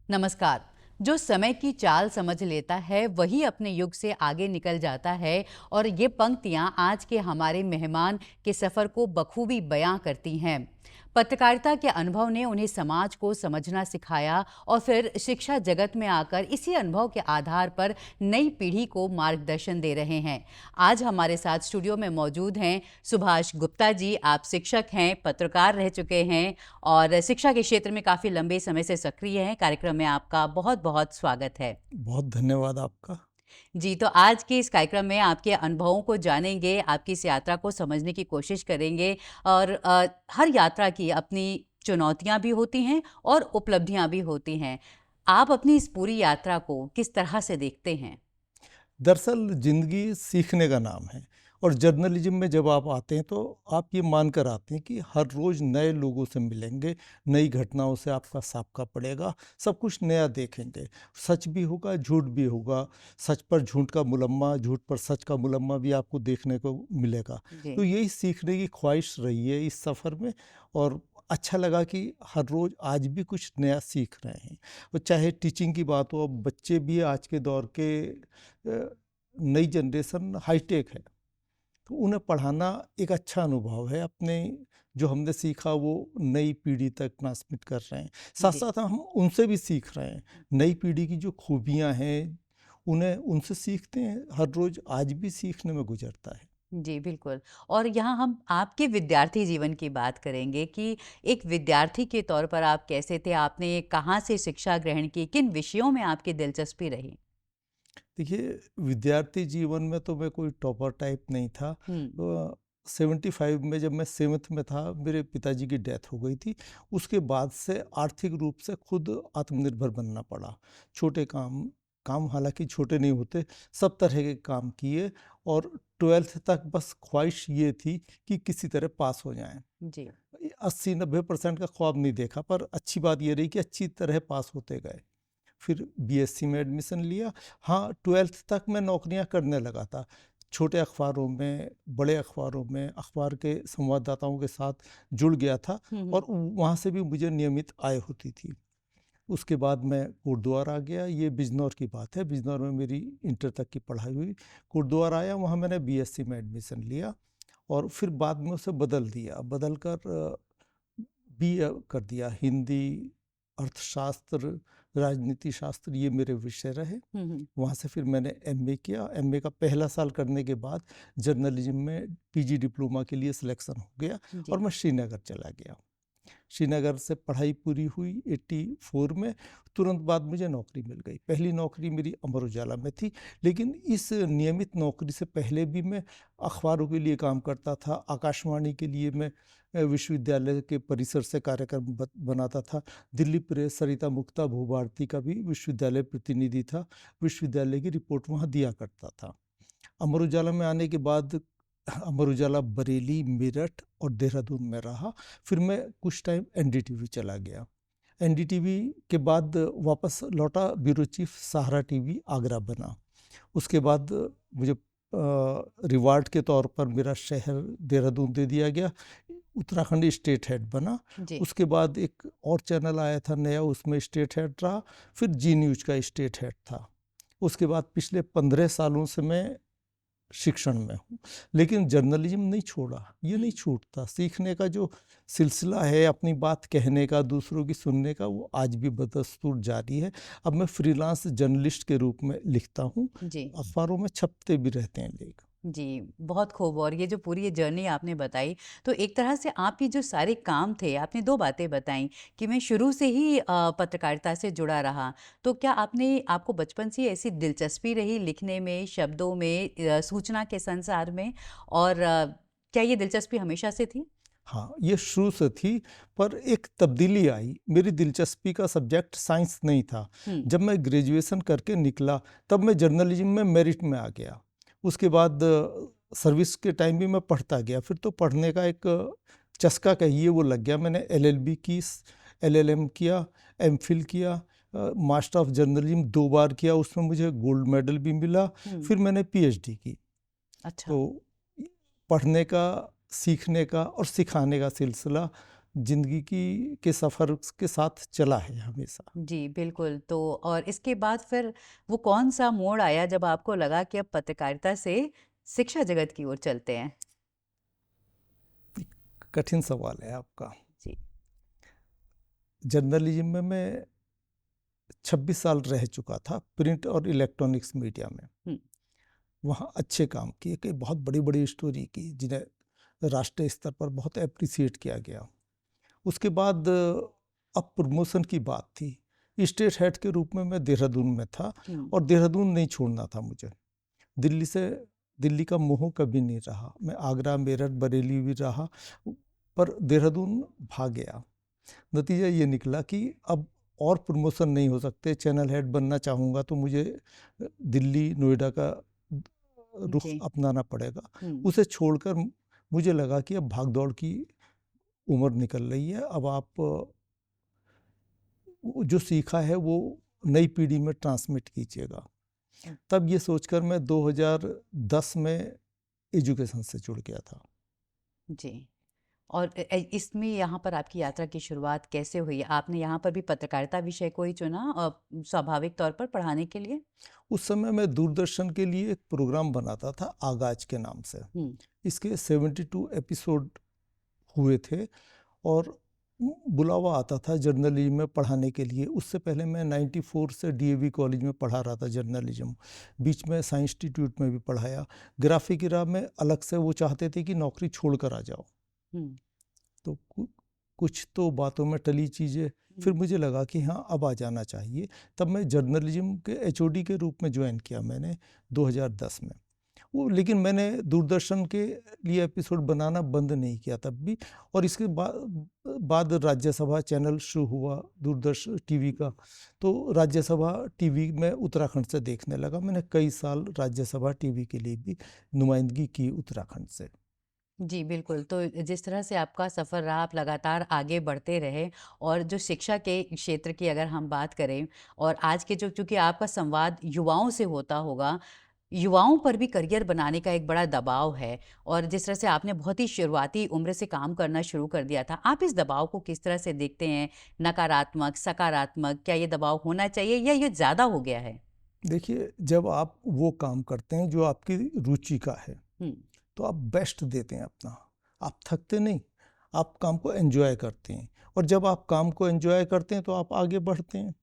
नमस्कार। जो समय की चाल समझ लेता है वही अपने युग से आगे निकल जाता है और ये पंक्तियां आज के हमारे मेहमान के सफ़र को बखूबी बयां करती हैं। पत्रकारिता के अनुभव ने उन्हें समाज को समझना सिखाया और फिर शिक्षा जगत में आकर इसी अनुभव के आधार पर नई पीढ़ी को मार्गदर्शन दे रहे हैं। आज हमारे साथ स्टूडियो में मौजूद हैं सुभाष गुप्ता जी। आप शिक्षक हैं, पत्रकार रह चुके हैं और शिक्षा के क्षेत्र में काफ़ी लंबे समय से सक्रिय हैं। कार्यक्रम में आपका बहुत बहुत स्वागत है। बहुत धन्यवाद आपका। जी, तो आज के इस कार्यक्रम में आपके अनुभवों को जानेंगे, आपकी इस यात्रा को समझने की कोशिश करेंगे और हर यात्रा की अपनी चुनौतियाँ भी होती हैं और उपलब्धियाँ भी होती हैं। आप अपनी इस पूरी यात्रा को किस तरह से देखते हैं? दरअसल ज़िंदगी सीखने का नाम है और जर्नलिज्म में जब आप आते हैं तो आप ये मान कर आते हैं कि हर रोज़ नए लोगों से मिलेंगे, नई घटनाओं से आपका साबका पड़ेगा, सब कुछ नया देखेंगे। सच भी होगा, झूठ भी होगा, सच पर झूठ का मुलम्मा, झूठ पर सच का मुलम्मा भी आपको देखने को मिलेगा। जी। तो यही सीखने की ख्वाहिश रही है इस सफ़र में और अच्छा लगा कि हर रोज़ आज भी कुछ नया सीख रहे हैं। वो चाहे टीचिंग की बात हो, अब बच्चे भी आज के दौर के नई जनरेशन हाईटेक है, तो उन्हें पढ़ाना एक अच्छा अनुभव है। अपने जो हमने सीखा वो नई पीढ़ी तक ट्रांसमिट कर रहे हैं। साथ जी। साथ हम उनसे भी सीख रहे हैं। नई पीढ़ी की जो खूबियाँ हैं, उन्हें उनसे सीखते हैं। हर रोज़ आज भी सीखने में गुजरता है। जी, बिल्कुल। और यहाँ हम आपके विद्यार्थी जीवन की बात करेंगे कि एक विद्यार्थी के तौर पर आप कैसे थे? आपने कहाँ से शिक्षा ग्रहण की? किन विषयों में आपकी दिलचस्पी रही? देखिए, विद्यार्थी जीवन में तो मैं कोई टॉपर टाइप नहीं था। हुँ। 75 में जब मैं 7th में था, मेरे पिताजी की डेथ हो गई थी। उसके बाद से आर्थिक रूप से खुद आत्मनिर्भर बनना पड़ा। छोटे काम काम हालाँकि छोटे नहीं होते, सब तरह के काम किए और 12th तक बस ख्वाहिश ये थी कि किसी तरह पास हो जाएँ। जी। 80-90% का ख्वाब नहीं देखा, पर अच्छी बात ये रही कि अच्छी तरह पास होते गए। फिर बीएससी में एडमिशन लिया। हाँ, 12th तक मैं नौकरियां करने लगा था, छोटे अखबारों में, बड़े अखबारों में, अखबार के संवाददाताओं के साथ जुड़ गया था हुँ, हुँ। और वहाँ से भी मुझे नियमित आय होती थी। उसके बाद मैं कोटद्वार आ गया। ये बिजनौर की बात है, बिजनौर में मेरी इंटर तक की पढ़ाई हुई। कोटद्वार आया, वहाँ मैंने बीएससी में एडमिशन लिया और फिर बाद में उसे बदल कर बीए कर दिया। हिंदी, अर्थशास्त्र, राजनीति शास्त्र ये मेरे विषय रहे। हुँ, हुँ। वहाँ से फिर मैंने एमए किया। एमए का पहला साल करने के बाद जर्नलिज्म में पीजी डिप्लोमा के लिए सिलेक्शन हो गया और जी। मैं श्रीनगर चला गया। श्रीनगर से पढ़ाई पूरी हुई 84 में। तुरंत बाद मुझे नौकरी मिल गई। पहली नौकरी मेरी अमर उजाला में थी, लेकिन इस नियमित नौकरी से पहले भी मैं अखबारों के लिए काम करता था। आकाशवाणी के लिए मैं विश्वविद्यालय के परिसर से कार्यक्रम बनाता था। दिल्ली प्रेस, सरिता मुक्ता भूभारती का भी विश्वविद्यालय प्रतिनिधि था। विश्वविद्यालय की रिपोर्ट वहाँ दिया करता था। अमर उजाला में आने के बाद अमर उजाला बरेली, मेरठ और देहरादून में रहा। फिर मैं कुछ टाइम एनडीटीवी चला गया। एनडीटीवी के बाद वापस लौटा, ब्यूरो चीफ सहारा टीवी आगरा बना। उसके बाद मुझे रिवार्ड के तौर पर मेरा शहर देहरादून दे दिया गया। उत्तराखंड स्टेट हेड बना। जी। उसके बाद एक और चैनल आया था नया, उसमें स्टेट हेड रहा। फिर जी न्यूज़ का स्टेट हेड था। उसके बाद पिछले 15 सालों से मैं शिक्षण में हूँ, लेकिन जर्नलिज्म नहीं छोड़ा। ये नहीं छूटता। सीखने का जो सिलसिला है, अपनी बात कहने का, दूसरों की सुनने का, वो आज भी बदस्तूर जारी है। अब मैं फ्रीलांस जर्नलिस्ट के रूप में लिखता हूँ। जी। अखबारों में छपते भी रहते हैं लेख। जी, बहुत खूब। और ये जो पूरी ये जर्नी आपने बताई, तो एक तरह से आपके जो सारे काम थे, आपने 2 बातें बताई कि मैं शुरू से ही पत्रकारिता से जुड़ा रहा। तो क्या आपको बचपन से ही ऐसी दिलचस्पी रही लिखने में, शब्दों में, सूचना के संसार में और क्या ये दिलचस्पी हमेशा से थी? हाँ, ये शुरू से थी, पर एक तब्दीली आई। मेरी दिलचस्पी का सब्जेक्ट साइंस नहीं था। हुँ। जब मैं ग्रेजुएशन करके निकला, तब मैं जर्नलिज्म में मेरिट में आ गया। उसके बाद सर्विस के टाइम भी मैं पढ़ता गया। फिर तो पढ़ने का एक चस्का कहिए वो लग गया। मैंने एलएलबी की, एलएलएम किया, एमफिल किया, मास्टर ऑफ जर्नलिज्म 2 बार किया, उसमें मुझे गोल्ड मेडल भी मिला। हुँ। फिर मैंने पीएचडी की। अच्छा। तो पढ़ने का, सीखने का और सिखाने का सिलसिला जिंदगी के सफ़र के साथ चला है हमेशा। जी, बिल्कुल। तो और इसके बाद फिर वो कौन-सा मोड़ आया जब आपको लगा कि अब पत्रकारिता से शिक्षा जगत की ओर चलते हैं? कठिन सवाल है आपका। जी। जर्नलिज्म में मैं 26 साल रह चुका था, प्रिंट और इलेक्ट्रॉनिक्स मीडिया में। हुँ। वहाँ अच्छे काम किए, कई बहुत बड़ी-बड़ी स्टोरी की, जिन्हें राष्ट्रीय स्तर पर बहुत एप्रिसिएट किया गया। उसके बाद अब प्रमोशन की बात थी। स्टेट हेड के रूप में मैं देहरादून में था हुँ। और देहरादून नहीं छोड़ना था मुझे। दिल्ली का मोह कभी नहीं रहा। मैं आगरा, मेरठ, बरेली भी रहा, पर देहरादून भाग गया। नतीजा ये निकला कि अब और प्रमोशन नहीं हो सकते। चैनल हेड बनना चाहूँगा तो मुझे दिल्ली, नोएडा का रुख जी। अपनाना पड़ेगा। हुँ। उसे छोड़कर मुझे लगा कि अब भाग-दौड़ की उम्र निकल रही है। अब आप जो सीखा है वो नई पीढ़ी में ट्रांसमिट कीजिएगा। तब ये सोचकर मैं 2010 में एजुकेशन से जुड़ गया था। जी। और इसमें यहाँ पर आपकी यात्रा की शुरुआत कैसे हुई? आपने यहाँ पर भी पत्रकारिता विषय को ही चुना स्वाभाविक तौर पर पढ़ाने के लिए? उस समय मैं दूरदर्शन के लिए एक प्रोग्राम बनाता था, आगाज के नाम से। हुँ। इसके 72 एपिसोड हुए थे और बुलावा आता था जर्नलिज्म में पढ़ाने के लिए। उससे पहले मैं 94 से डीएवी कॉलेज में पढ़ा रहा था जर्नलिज्म। बीच में साइंस इंस्टीट्यूट में भी पढ़ाया। ग्राफिक इरा में अलग से वो चाहते थे कि नौकरी छोड़कर आ जाओ। हुँ। तो कुछ तो बातों में टली चीज़ें, फिर मुझे लगा कि हाँ, अब आ जाना चाहिए। तब मैं जर्नलिज्म के एचओडी के रूप में ज्वाइन किया मैंने 2010 में। वो लेकिन मैंने दूरदर्शन के लिए एपिसोड बनाना बंद नहीं किया तब भी। और इसके बाद राज्यसभा चैनल शुरू हुआ दूरदर्शन टीवी का, तो राज्यसभा टीवी में उत्तराखंड से देखने लगा। मैंने कई साल राज्यसभा टीवी के लिए भी नुमाइंदगी की उत्तराखंड से। जी, बिल्कुल। तो जिस तरह से आपका सफ़र रहा, आप लगातार आगे बढ़ते रहे और जो शिक्षा के क्षेत्र की अगर हम बात करें और आज के जो चूँकि आपका संवाद युवाओं से होता होगा, युवाओं पर भी करियर बनाने का एक बड़ा दबाव है और जिस तरह से आपने बहुत ही शुरुआती उम्र से काम करना शुरू कर दिया था, आप इस दबाव को किस तरह से देखते हैं? नकारात्मक, सकारात्मक, क्या ये दबाव होना चाहिए या ये ज़्यादा हो गया है? देखिए, जब आप वो काम करते हैं जो आपकी रुचि का है, हुँ। तो आप बेस्ट देते हैं अपना। आप थकते नहीं, आप काम को एन्जॉय करते हैं और जब आप काम को एन्जॉय करते हैं तो आप आगे बढ़ते हैं।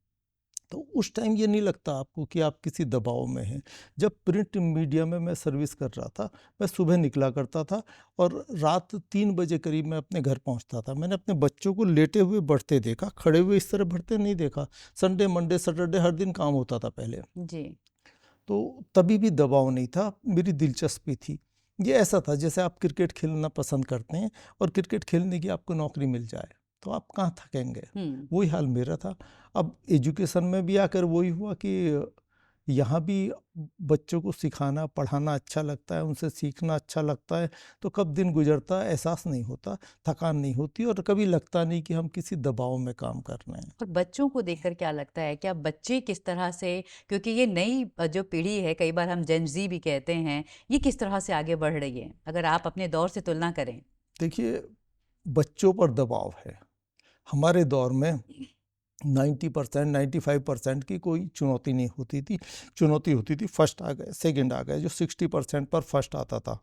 तो उस टाइम ये नहीं लगता आपको कि आप किसी दबाव में हैं। जब प्रिंट मीडिया में मैं सर्विस कर रहा था, मैं सुबह निकला करता था और रात 3 बजे करीब मैं अपने घर पहुंचता था। मैंने अपने बच्चों को लेटे हुए बढ़ते देखा, खड़े हुए इस तरह बढ़ते नहीं देखा। संडे, मंडे, सैटरडे हर दिन काम होता था पहले। जी। तो तभी भी दबाव नहीं था, मेरी दिलचस्पी थी। ये ऐसा था जैसे आप क्रिकेट खेलना पसंद करते हैं और क्रिकेट खेलने की आपको नौकरी मिल जाए, तो आप कहाँ थकेंगे? हुँ। वही हाल मेरा था। अब एजुकेशन में भी आकर वही हुआ कि यहाँ भी बच्चों को सिखाना, पढ़ाना अच्छा लगता है, उनसे सीखना अच्छा लगता है, तो कब दिन गुज़रता है एहसास नहीं होता, थकान नहीं होती और कभी लगता नहीं कि हम किसी दबाव में काम कर रहे हैं। और बच्चों को देखकर क्या लगता है? क्या बच्चे किस तरह से क्योंकि ये नई जो पीढ़ी है, कई बार हम जेन ज़ी भी कहते हैं, ये किस तरह से आगे बढ़ रही है? अगर आप अपने दौर से तुलना करें? देखिए, बच्चों पर दबाव है। हमारे दौर में 90%, 95% की कोई चुनौती नहीं होती थी। चुनौती होती थी फर्स्ट आ गए, सेकंड आ गए, जो 60% पर फर्स्ट आता था।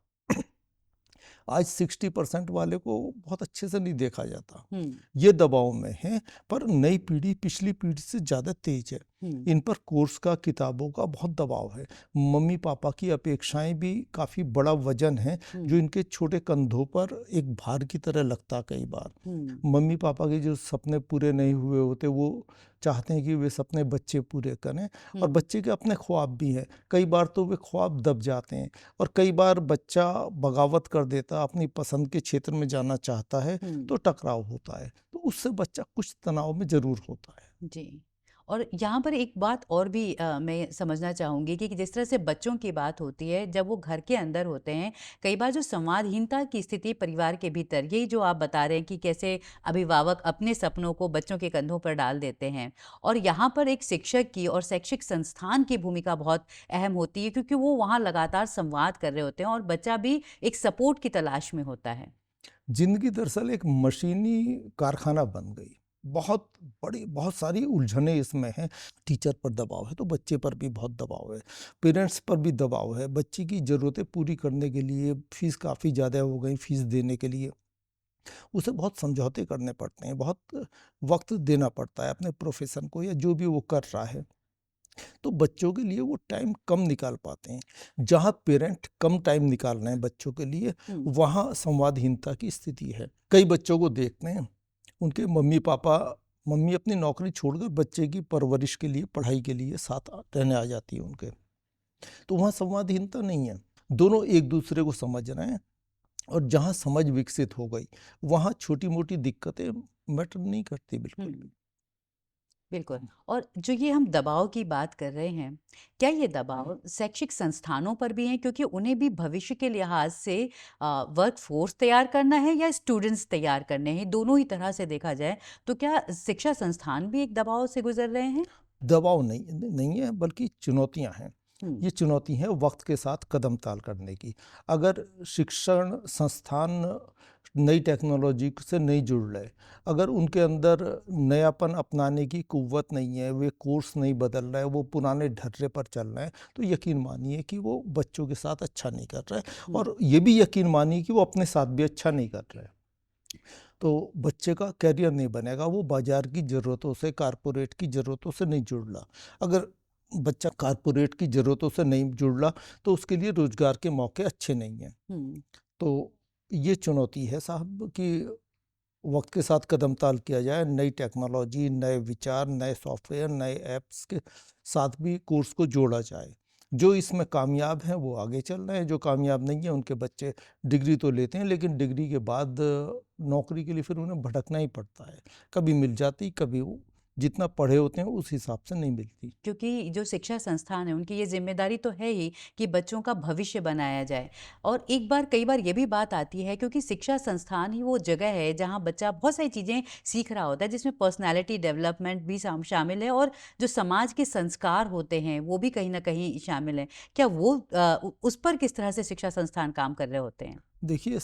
आज 60% वाले को बहुत अच्छे से नहीं देखा जाता। हुँ। ये दबाव में है, पर नई पीढ़ी पिछली पीढ़ी से ज़्यादा तेज है। हुँ। इन पर कोर्स का, किताबों का बहुत दबाव है। मम्मी पापा की अपेक्षाएं भी काफ़ी बड़ा वजन है, हुँ। जो इनके छोटे कंधों पर एक भार की तरह लगता कई बार। हुँ। मम्मी पापा के जो सपने पूरे नहीं हुए होते, वो चाहते हैं कि वे सपने बच्चे पूरे करें और हुँ। बच्चे के अपने ख्वाब भी हैं। कई बार तो वे ख्वाब दब जाते हैं और कई बार बच्चा बगावत कर देता, अपनी पसंद के क्षेत्र में जाना चाहता है, हुँ। तो टकराव होता है। तो उससे बच्चा कुछ तनाव में ज़रूर होता है। जी। और यहाँ पर एक बात और भी मैं समझना चाहूँगी कि जिस तरह से बच्चों की बात होती है, जब वो घर के अंदर होते हैं, कई बार जो संवादहीनता की स्थिति परिवार के भीतर, यही जो आप बता रहे हैं कि कैसे अभिभावक अपने सपनों को बच्चों के कंधों पर डाल देते हैं। और यहाँ पर एक शिक्षक की और शैक्षिक संस्थान की भूमिका बहुत अहम होती है क्योंकि वो वहाँ लगातार संवाद कर रहे होते हैं और बच्चा भी एक सपोर्ट की तलाश में होता है। जिंदगी दरअसल एक मशीनी कारखाना बन गई। बहुत सारी उलझनें इसमें हैं। टीचर पर दबाव है तो बच्चे पर भी बहुत दबाव है, पेरेंट्स पर भी दबाव है। बच्चे की ज़रूरतें पूरी करने के लिए फीस काफ़ी ज़्यादा हो गई, फीस देने के लिए उसे बहुत समझौते करने पड़ते हैं, बहुत वक्त देना पड़ता है अपने प्रोफेशन को या जो भी वो कर रहा है। तो बच्चों के लिए वो टाइम कम निकाल पाते हैं। जहाँ पेरेंट कम टाइम निकाल रहे हैं बच्चों के लिए, वहाँ संवादहीनता की स्थिति है। कई बच्चों को देखते हैं, उनके मम्मी अपनी नौकरी छोड़कर बच्चे की परवरिश के लिए, पढ़ाई के लिए साथ रहने आ जाती है उनके। तो वहाँ संवादहीनता नहीं है, दोनों एक दूसरे को समझ रहे हैं। और जहाँ समझ विकसित हो गई, वहाँ छोटी मोटी दिक्कतें मैटर नहीं करती बिल्कुल भी। बिल्कुल। और जो ये हम दबाव की बात कर रहे हैं, क्या ये दबाव शैक्षिक संस्थानों पर भी है, क्योंकि उन्हें भी भविष्य के लिहाज से वर्क फोर्स तैयार करना है या स्टूडेंट्स तैयार करने हैं? दोनों ही तरह से देखा जाए तो क्या शिक्षा संस्थान भी एक दबाव से गुजर रहे हैं? दबाव नहीं है, बल्कि चुनौतियां हैं। ये चुनौती है वक्त के साथ कदम ताल करने की। अगर शिक्षण संस्थान नई टेक्नोलॉजी से नहीं जुड़ रहे, अगर उनके अंदर नयापन अपनाने की कुव्वत नहीं है, वे कोर्स नहीं बदल रहे, वो पुराने ढर्रे पर चल रहे हैं, तो यकीन मानिए कि वो बच्चों के साथ अच्छा नहीं कर रहे। और ये भी यकीन मानिए कि वो अपने साथ भी अच्छा नहीं कर रहे। तो बच्चे का कैरियर नहीं बनेगा, वो बाजार की ज़रूरतों से, कारपोरेट की ज़रूरतों से नहीं जुड़ रहा। अगर बच्चा कारपोरेट की ज़रूरतों से नहीं जुड़ रहा तो उसके लिए रोजगार के मौके अच्छे नहीं हैं। तो ये चुनौती है साहब कि वक्त के साथ कदम ताल किया जाए, नई टेक्नोलॉजी, नए विचार, नए सॉफ्टवेयर, नए ऐप्स के साथ भी कोर्स को जोड़ा जाए। जो इसमें कामयाब हैं वो आगे चल रहे हैं, जो कामयाब नहीं है उनके बच्चे डिग्री तो लेते हैं, लेकिन डिग्री के बाद नौकरी के लिए फिर उन्हें भटकना ही पड़ता है। कभी मिल जाती, कभी वो जितना पढ़े होते हैं उस हिसाब से नहीं मिलती। क्योंकि जो शिक्षा संस्थान है उनकी ये जिम्मेदारी तो है ही कि बच्चों का भविष्य बनाया जाए। और कई बार ये भी बात आती है, क्योंकि शिक्षा संस्थान ही वो जगह है जहाँ बच्चा बहुत सारी चीज़ें सीख रहा होता है, जिसमें पर्सनालिटी डेवलपमेंट भी शामिल है, और जो समाज के संस्कार होते हैं वो भी कहीं ना कहीं शामिल हैं। क्या वो उस पर किस तरह से शिक्षा संस्थान काम कर रहे होते हैं? देखिए,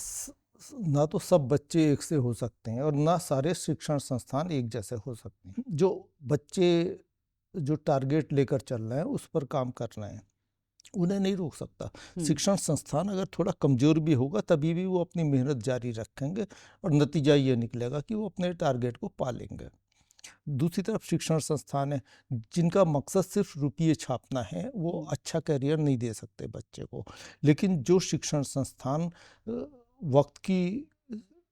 ना तो सब बच्चे एक से हो सकते हैं और ना सारे शिक्षण संस्थान एक जैसे हो सकते हैं। जो बच्चे जो टारगेट लेकर चल रहे हैं उस पर काम कर रहे हैं, उन्हें नहीं रोक सकता। शिक्षण संस्थान अगर थोड़ा कमज़ोर भी होगा तभी भी वो अपनी मेहनत जारी रखेंगे और नतीजा ये निकलेगा कि वो अपने टारगेट को पा लेंगे। दूसरी तरफ शिक्षण संस्थान है जिनका मकसद सिर्फ रुपये छापना है, वो अच्छा करियर नहीं दे सकते बच्चे को। लेकिन जो शिक्षण संस्थान वक्त की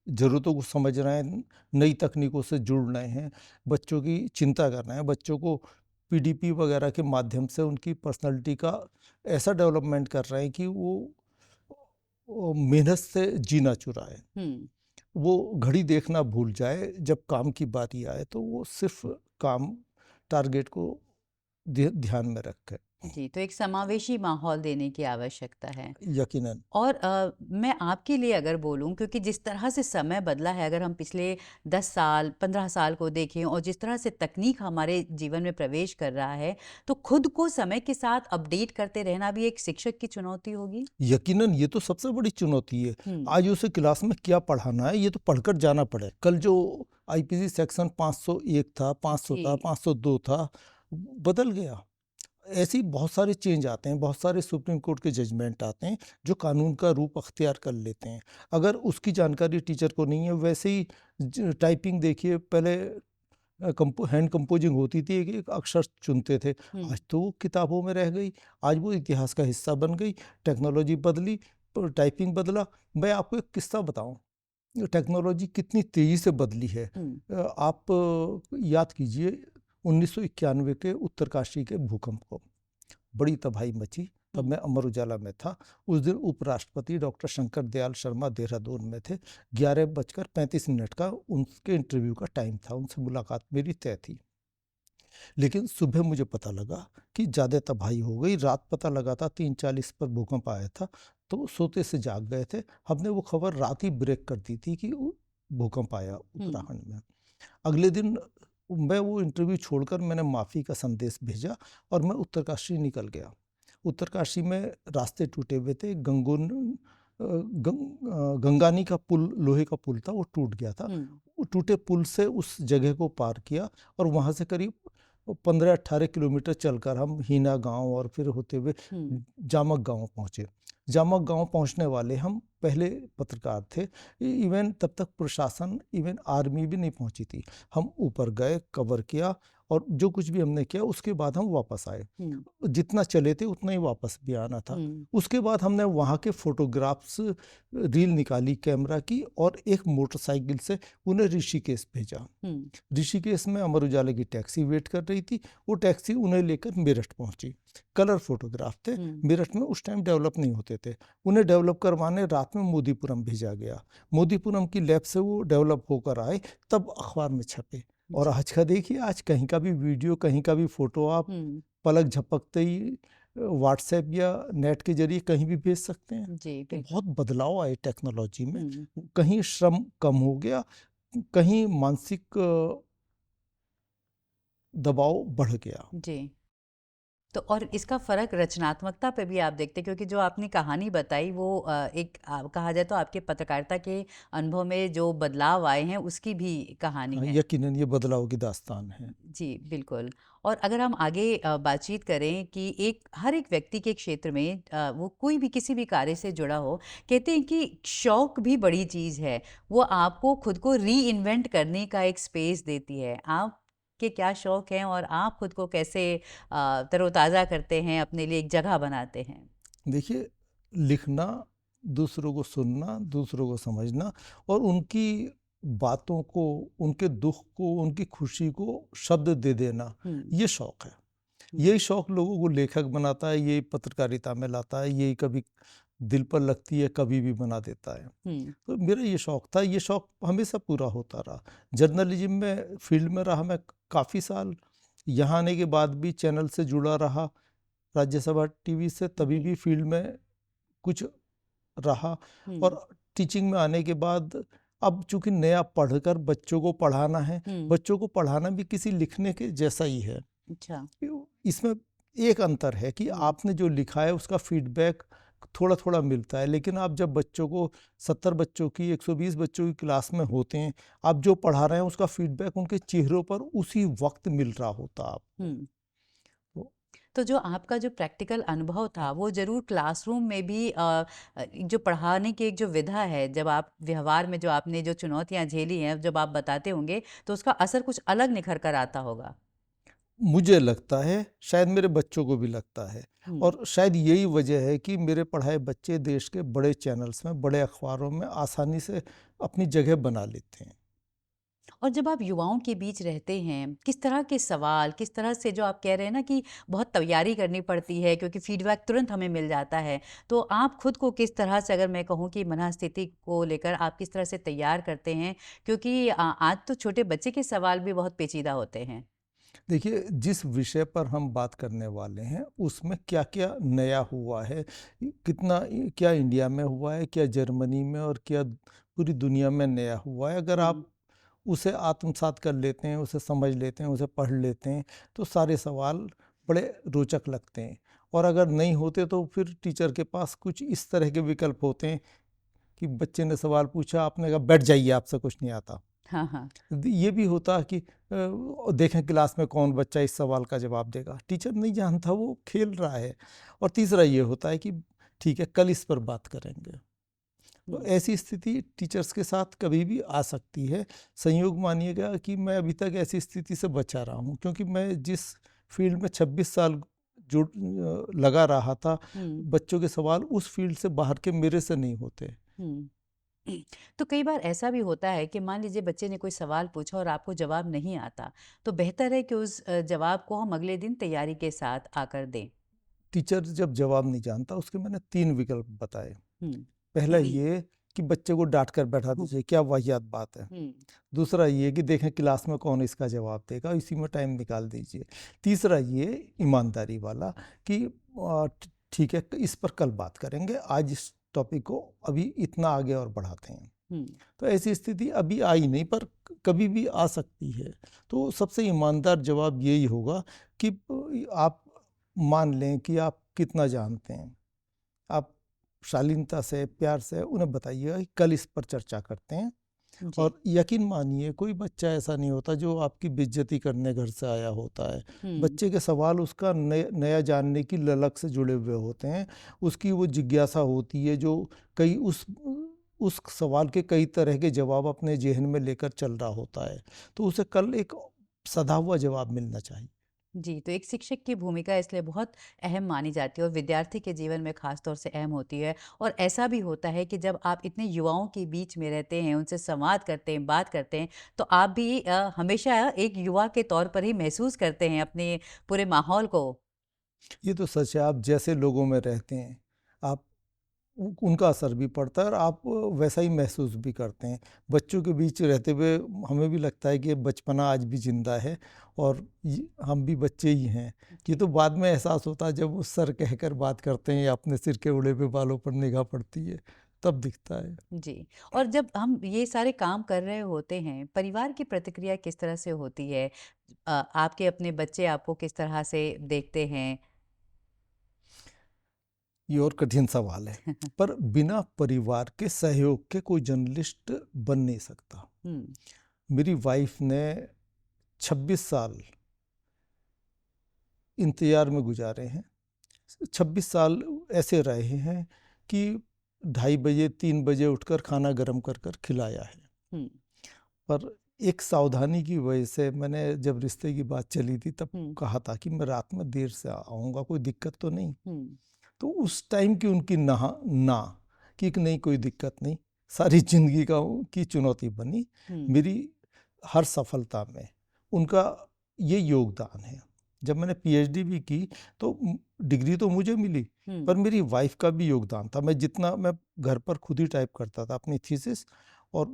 ज़रूरतों को समझ रहे हैं, नई तकनीकों से जुड़ रहे हैं, बच्चों की चिंता कर रहे हैं, बच्चों को पीडीपी वगैरह के माध्यम से उनकी पर्सनालिटी का ऐसा डेवलपमेंट कर रहे हैं कि वो मेहनत से जीना चुराए, वो घड़ी देखना भूल जाए, जब काम की बारी आए तो वो सिर्फ काम, टारगेट को ध्यान में रखे। जी, तो एक समावेशी माहौल देने की आवश्यकता है। यकीनन। और मैं आपके लिए अगर बोलूं, क्योंकि जिस तरह से समय बदला है, अगर हम पिछले 10 साल 15 साल को देखें और जिस तरह से तकनीक हमारे जीवन में प्रवेश कर रहा है, तो खुद को समय के साथ अपडेट करते रहना भी एक शिक्षक की चुनौती होगी। यकीनन ये तो सबसे बड़ी चुनौती है। आज उसे क्लास में क्या पढ़ाना है ये तो पढ़कर जाना पड़े। कल जो आईपीसी सेक्शन 501 था, 500 था, 502 था, बदल गया। ऐसी बहुत सारे चेंज आते हैं, बहुत सारे सुप्रीम कोर्ट के जजमेंट आते हैं जो कानून का रूप अख्तियार कर लेते हैं। अगर उसकी जानकारी टीचर को नहीं है, वैसे ही टाइपिंग देखिए, पहले हैंड कंपोजिंग होती थी, एक अक्षर चुनते थे, आज तो वो किताबों में रह गई, आज वो इतिहास का हिस्सा बन गई। टेक्नोलॉजी बदली, टाइपिंग बदला। मैं आपको एक किस्सा बताऊं, टेक्नोलॉजी कितनी तेज़ी से बदली है। आप याद कीजिए 1991 के उत्तरकाशी के भूकंप को, बड़ी तबाही मची। तब मैं अमर उजाला में था। उस दिन उपराष्ट्रपति डॉक्टर शंकर दयाल शर्मा देहरादून में थे। 11:35 का उनके इंटरव्यू का टाइम था, उनसे मुलाकात मेरी तय थी। लेकिन सुबह मुझे पता लगा कि ज़्यादा तबाही हो गई। रात पता लगा था 3:40 पर भूकंप आया था, तो सोते से जाग गए थे। हमने वो खबर रात ही ब्रेक कर दी थी कि भूकंप आया उत्तराखंड में। अगले दिन मैं वो इंटरव्यू छोड़कर मैंने माफ़ी का संदेश भेजा और मैं उत्तरकाशी निकल गया। उत्तरकाशी में रास्ते टूटे हुए थे, गंगोन गंगानी का पुल, लोहे का पुल था, वो टूट गया था। वो टूटे पुल से उस जगह को पार किया और वहाँ से करीब 15-18 किलोमीटर चलकर हम हीना गांव और फिर होते हुए जामक गांव पहुँचे। जामक गांव पहुंचने वाले हम पहले पत्रकार थे, इवन तब तक प्रशासन, इवन आर्मी भी नहीं पहुंची थी। हम ऊपर गए, कवर किया और जो कुछ भी हमने किया उसके बाद हम वापस आए। जितना चले थे उतना ही वापस भी आना था। उसके बाद हमने वहाँ के फोटोग्राफ्स, रील निकाली कैमरा की और एक मोटरसाइकिल से उन्हें ऋषिकेश भेजा। ऋषिकेश में अमर उजाला की टैक्सी वेट कर रही थी, वो टैक्सी उन्हें लेकर मेरठ पहुंची। कलर फोटोग्राफ थे, मेरठ में उस टाइम डेवलप नहीं होते थे, उन्हें डेवलप करवाने रात में मोदीपुरम भेजा गया। मोदीपुरम की लैब से वो डेवलप होकर आए, तब अखबार में छपे। और आज का देखिए, आज कहीं का भी वीडियो, कहीं का भी फोटो आप पलक झपकते ही व्हाट्सएप या नेट के जरिए कहीं भी भेज सकते हैं। जी, तो बहुत बदलाव आए टेक्नोलॉजी में। कहीं श्रम कम हो गया, कहीं मानसिक दबाव बढ़ गया। जी। तो और इसका फ़र्क रचनात्मकता पे भी आप देखते हैं, क्योंकि जो आपने कहानी बताई वो एक कहा जाए तो आपके पत्रकारिता के अनुभव में जो बदलाव आए हैं उसकी भी कहानी है। यकीनन ये बदलाव की दास्तान है। जी बिल्कुल। और अगर हम आगे बातचीत करें कि हर एक व्यक्ति के क्षेत्र में वो कोई भी किसी भी कार्य से जुड़ा हो, कहते हैं कि शौक भी बड़ी चीज़ है, वो आपको खुद को री इन्वेंट करने का एक स्पेस देती है। आप के क्या शौक हैं और आप खुद को कैसे तरोताज़ा करते हैं, अपने लिए एक जगह बनाते हैं? देखिए, लिखना, दूसरों को सुनना, दूसरों को समझना और उनकी बातों को, उनके दुख को, उनकी खुशी को शब्द दे देना, ये शौक है। यही शौक लोगों को लेखक बनाता है, यही पत्रकारिता में लाता है, यही कभी दिल पर लगती है, कभी भी बना देता है। तो मेरा ये शौक था, ये शौक हमेशा पूरा होता रहा। जर्नलिज्म में फील्ड में रहा मैं काफ़ी साल, यहाँ आने के बाद भी चैनल से जुड़ा रहा, राज्यसभा टीवी से, तभी भी फील्ड में कुछ रहा। और टीचिंग में आने के बाद अब चूंकि नया पढ़कर बच्चों को पढ़ाना है, बच्चों को पढ़ाना भी किसी लिखने के जैसा ही है। अच्छा। इसमें एक अंतर है कि आपने जो लिखा है उसका फीडबैक थोड़ा थोड़ा मिलता है, लेकिन आप जब बच्चों को 70 बच्चों की, 120 बच्चों की क्लास में होते हैं, आप जो पढ़ा रहे हैं उसका फीडबैक उनके चेहरों पर उसी वक्त मिल रहा होता आपको। तो जो आपका जो प्रैक्टिकल अनुभव था वो ज़रूर क्लासरूम में भी जो पढ़ाने की एक जो विधा है, जब आप व्यवहार में जो आपने जो चुनौतियां झेली हैं, जब आप बताते होंगे तो उसका असर कुछ अलग निखर कर आता होगा। मुझे लगता है, शायद मेरे बच्चों को भी लगता है, और शायद यही वजह है कि मेरे पढ़ाए बच्चे देश के बड़े चैनल्स में, बड़े अखबारों में आसानी से अपनी जगह बना लेते हैं। और जब आप युवाओं के बीच रहते हैं, किस तरह के सवाल, किस तरह से, जो आप कह रहे हैं ना कि बहुत तैयारी करनी पड़ती है क्योंकि फीडबैक तुरंत हमें मिल जाता है, तो आप खुद को किस तरह से, अगर मैं कहूँ कि मनःस्थिति को लेकर आप किस तरह से तैयार करते हैं? क्योंकि आज तो छोटे बच्चे के सवाल भी बहुत पेचीदा होते हैं। देखिए, जिस विषय पर हम बात करने वाले हैं उसमें क्या क्या नया हुआ है, कितना, क्या इंडिया में हुआ है, क्या जर्मनी में, और क्या पूरी दुनिया में नया हुआ है, अगर आप उसे आत्मसात कर लेते हैं, उसे समझ लेते हैं, उसे पढ़ लेते हैं, तो सारे सवाल बड़े रोचक लगते हैं। और अगर नहीं होते तो फिर टीचर के पास कुछ इस तरह के विकल्प होते हैं कि बच्चे ने सवाल पूछा, आपने कहा बैठ जाइए, आपसे कुछ नहीं आता। हाँ, हाँ। ये भी होता है कि देखें क्लास में कौन बच्चा इस सवाल का जवाब देगा, टीचर नहीं जानता, वो खेल रहा है। और तीसरा ये होता है कि ठीक है, कल इस पर बात करेंगे। तो ऐसी स्थिति टीचर्स के साथ कभी भी आ सकती है। संयोग मानिएगा कि मैं अभी तक ऐसी स्थिति से बचा रहा हूँ, क्योंकि मैं जिस फील्ड में 26 साल जुड़ लगा रहा था, बच्चों के सवाल उस फील्ड से बाहर के मेरे से नहीं होते। तो कई बार ऐसा भी होता है कि मान लीजिए बच्चे ने कोई सवाल पूछा और आपको जवाब नहीं आता, तो बेहतर है कि उस जवाब को हम अगले दिन तैयारी के साथ आकर दें। टीचर जब जवाब नहीं जानता, उसके मैंने 3 विकल्प बताए। पहला ये कि बच्चे को डांट कर बैठा दीजिए, क्या वाहियात बात है। दूसरा ये कि देखें क्लास में कौन इसका जवाब देगा, इसी में टाइम निकाल दीजिए। तीसरा ये ईमानदारी वाला कि ठीक है, इस पर कल बात करेंगे, आज इस टॉपिक को अभी इतना आगे और बढ़ाते हैं। तो ऐसी स्थिति अभी आई नहीं, पर कभी भी आ सकती है। तो सबसे ईमानदार जवाब यही होगा कि आप मान लें कि आप कितना जानते हैं, आप शालीनता से, प्यार से उन्हें बताइएगा कि कल इस पर चर्चा करते हैं। जी। और यकीन मानिए कोई बच्चा ऐसा नहीं होता जो आपकी बेइज्जती करने घर से आया होता है। बच्चे के सवाल उसका नया जानने की ललक से जुड़े हुए होते हैं। उसकी वो जिज्ञासा होती है जो कई उस सवाल के कई तरह के जवाब अपने ज़हन में लेकर चल रहा होता है। तो उसे कल एक सधा हुआ जवाब मिलना चाहिए। जी, तो एक शिक्षक की भूमिका इसलिए बहुत अहम मानी जाती है और विद्यार्थी के जीवन में ख़ास तौर से अहम होती है। और ऐसा भी होता है कि जब आप इतने युवाओं के बीच में रहते हैं, उनसे संवाद करते हैं, बात करते हैं, तो आप भी हमेशा एक युवा के तौर पर ही महसूस करते हैं अपने पूरे माहौल को। ये तो सच है, आप जैसे लोगों में रहते हैं, आप उनका असर भी पड़ता है और आप वैसा ही महसूस भी करते हैं। बच्चों के बीच रहते हुए हमें भी लगता है कि ये बचपना आज भी ज़िंदा है और हम भी बच्चे ही हैं। ये तो बाद में एहसास होता है जब वो सर कहकर बात करते हैं या अपने सिर के उड़े हुए बालों पर निगाह पड़ती है, तब दिखता है। जी। और जब हम ये सारे काम कर रहे होते हैं, परिवार की प्रतिक्रिया किस तरह से होती है? आपके अपने बच्चे आपको किस तरह से देखते हैं? ये और कठिन सवाल है, पर बिना परिवार के सहयोग के कोई जर्नलिस्ट बन नहीं सकता। हुँ, मेरी वाइफ ने 26 साल इंतज़ार में गुजारे हैं। 26 साल ऐसे रहे हैं कि 2:30 बजे 3 बजे उठकर खाना गरम कर कर खिलाया है। हुँ, पर एक सावधानी की वजह से मैंने जब रिश्ते की बात चली थी तब हुँ, कहा था कि मैं रात में देर से आऊँगा, कोई दिक्कत तो नहीं। हुँ, तो उस टाइम की उनकी ना कि नहीं कोई दिक्कत नहीं, सारी ज़िंदगी की चुनौती बनी। हुँ, मेरी हर सफलता में उनका ये योगदान है। जब मैंने पीएचडी भी की तो डिग्री तो मुझे मिली, हुँ, पर मेरी वाइफ का भी योगदान था। मैं घर पर खुद ही टाइप करता था अपनी थीसिस, और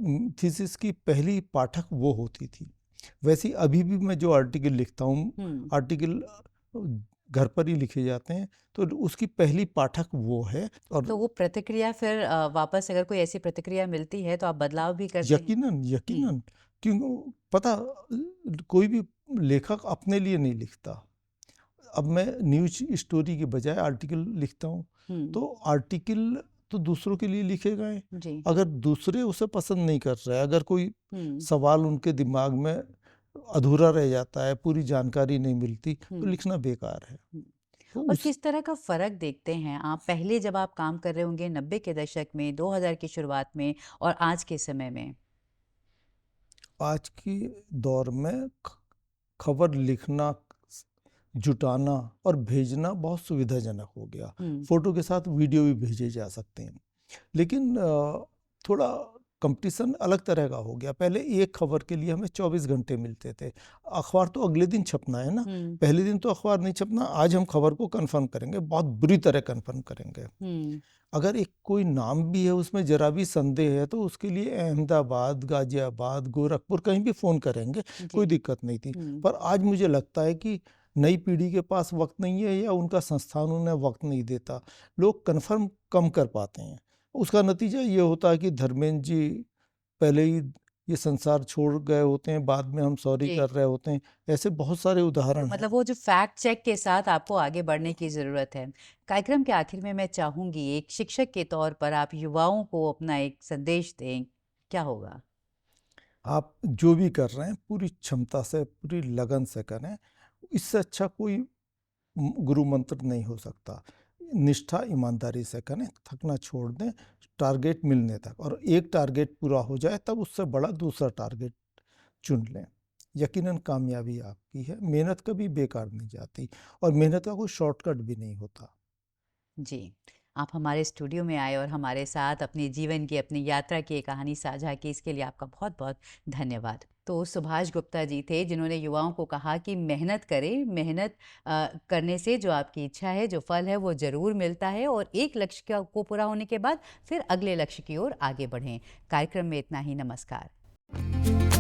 थीसिस की पहली पाठक वो होती थी। वैसे ही अभी भी मैं जो आर्टिकल लिखता हूँ, हुँ। आर्टिकल घर पर ही लिखे जाते हैं, तो उसकी पहली पाठक वो है। और तो वो प्रतिक्रिया फिर वापस अगर कोई ऐसी प्रतिक्रिया मिलती है तो आप बदलाव भी करते हैं? यकीनन, हुँ, यकीनन, क्यों पता कोई भी लेखक अपने लिए नहीं लिखता। अब मैं न्यूज़ स्टोरी के बजाय आर्टिकल लिखता हूँ, हुँ, तो आर्टिकल तो दूसरों के लिए लिखे गए। जी, अगर दूसरे उसे पसंद नहीं कर रहे, अगर कोई हुँ, सवाल उनके दिमाग में अधूरा रह जाता है, पूरी जानकारी नहीं मिलती, तो हुँ, लिखना बेकार है। हुँ। तो और उस किस तरह का फ़र्क देखते हैं आप पहले जब आप काम कर रहे होंगे 90 के दशक में, 2000 की शुरुआत में और आज के समय में? आज के दौर में खबर लिखना, जुटाना और भेजना बहुत सुविधाजनक हो गया। हुँ, फ़ोटो के साथ वीडियो भी भेजे जा सकते हैं। लेकिन थोड़ा कंपटीशन अलग तरह का हो गया। पहले एक खबर के लिए हमें 24 घंटे मिलते थे। अखबार तो अगले दिन छपना है ना, हुँ, पहले दिन तो अखबार नहीं छपना। आज हम खबर को कन्फर्म करेंगे, बहुत बुरी तरह कन्फर्म करेंगे। हुँ, अगर एक कोई नाम भी है उसमें ज़रा भी संदेह है तो उसके लिए अहमदाबाद, गाज़ियाबाद, गोरखपुर कहीं भी फ़ोन करेंगे, कोई जी, दिक्कत नहीं थी। हुँ, पर आज मुझे लगता है कि नई पीढ़ी के पास वक़्त नहीं है या उनका संस्थान उन्हें वक़्त नहीं देता। लोग कन्फर्म कम कर पाते हैं। उसका नतीजा ये होता है कि धर्मेंद्र जी पहले ही ये संसार छोड़ गए होते हैं, बाद में हम सॉरी जी। कर रहे होते हैं। ऐसे बहुत सारे तो उदाहरण हैं। मतलब वो जो फैक्ट चेक के साथ आपको आगे बढ़ने की ज़रूरत है। कार्यक्रम के आखिर में मैं चाहूँगी एक शिक्षक के तौर पर आप युवाओं को अपना एक संदेश दें, क्या होगा? आप जो भी कर रहे हैं पूरी क्षमता से, पूरी लगन से करें। इससे अच्छा कोई गुरु मंत्र नहीं हो सकता। निष्ठा ईमानदारी से करें, थकना छोड़ दें, टारगेट मिलने तक, और एक टारगेट पूरा हो जाए तब उससे बड़ा दूसरा टारगेट चुन लें। यकीनन कामयाबी आपकी है। मेहनत कभी बेकार नहीं जाती और मेहनत का कोई शॉर्टकट भी नहीं होता। जी, आप हमारे स्टूडियो में आए और हमारे साथ अपने जीवन की, अपनी यात्रा की एक कहानी साझा की, इसके लिए आपका बहुत-बहुत धन्यवाद। तो सुभाष गुप्ता जी थे जिन्होंने युवाओं को कहा कि मेहनत करें, मेहनत करने से जो आपकी इच्छा है, जो फल है वो ज़रूर मिलता है और एक लक्ष्य को पूरा होने के बाद फिर अगले लक्ष्य की ओर आगे बढ़ें। कार्यक्रम में इतना ही, नमस्कार।